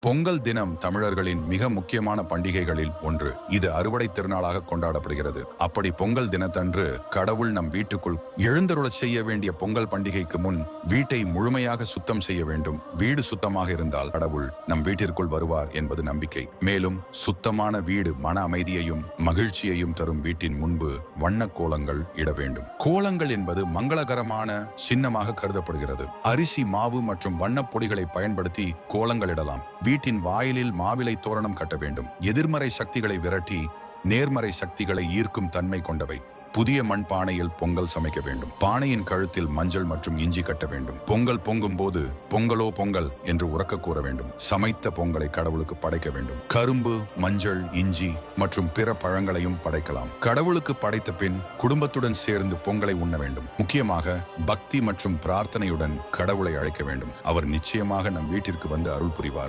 பொங்கல் தினம் தமிழர்களின் மிக முக்கியமான பண்டிகைகளில் ஒன்று. இது அறுவடை திருநாளாக கொண்டாடப்படுகிறது. அப்படி பொங்கல் தினத்தன்று கடவுள் நம் வீட்டுக்குள் எழுந்தருளச் செய்ய வேண்டிய பொங்கல் பண்டிகைக்கு முன் வீட்டை முழுமையாக சுத்தம் செய்ய வேண்டும். வீடு சுத்தமாக இருந்தால் கடவுள் நம் வீட்டிற்குள் வருவார் என்பது நம்பிக்கை. மேலும் சுத்தமான வீடு மன அமைதியையும் மகிழ்ச்சியையும் தரும். வீட்டின் முன்பு வண்ண கோலங்கள் இட வேண்டும். கோலங்கள் என்பது மங்களகரமான சின்னமாக கருதப்படுகிறது. அரிசி, மாவு மற்றும் வண்ணப் பொடிகளை பயன்படுத்தி கோலங்கள் இடலாம். வீட்டின் வாயிலில் மாவிலை தோரணம் கட்ட வேண்டும். எதிர்மறை சக்திகளை விரட்டி நேர்மறை சக்திகளை ஈர்க்கும் தன்மை கொண்டவை. புதிய மண் பானையில் பொங்கல் சமைக்க வேண்டும். பானையின் கழுத்தில் மஞ்சள் மற்றும் இஞ்சி கட்ட வேண்டும். பொங்கல் பொங்கும் போது பொங்கலோ பொங்கல் என்று உரக்க கூற வேண்டும். சமைத்த பொங்கலை கடவுளுக்கு படைக்க வேண்டும். கரும்பு, மஞ்சள், இஞ்சி மற்றும் பிற பழங்களையும் படைக்கலாம். கடவுளுக்கு படைத்த பின் குடும்பத்துடன் சேர்ந்து பொங்கலை உண்ண வேண்டும். முக்கியமாக பக்தி மற்றும் பிரார்த்தனையுடன் கடவுளை அழைக்க வேண்டும். அவர் நிச்சயமாக நம் வீட்டிற்கு வந்து அருள் புரிவார்.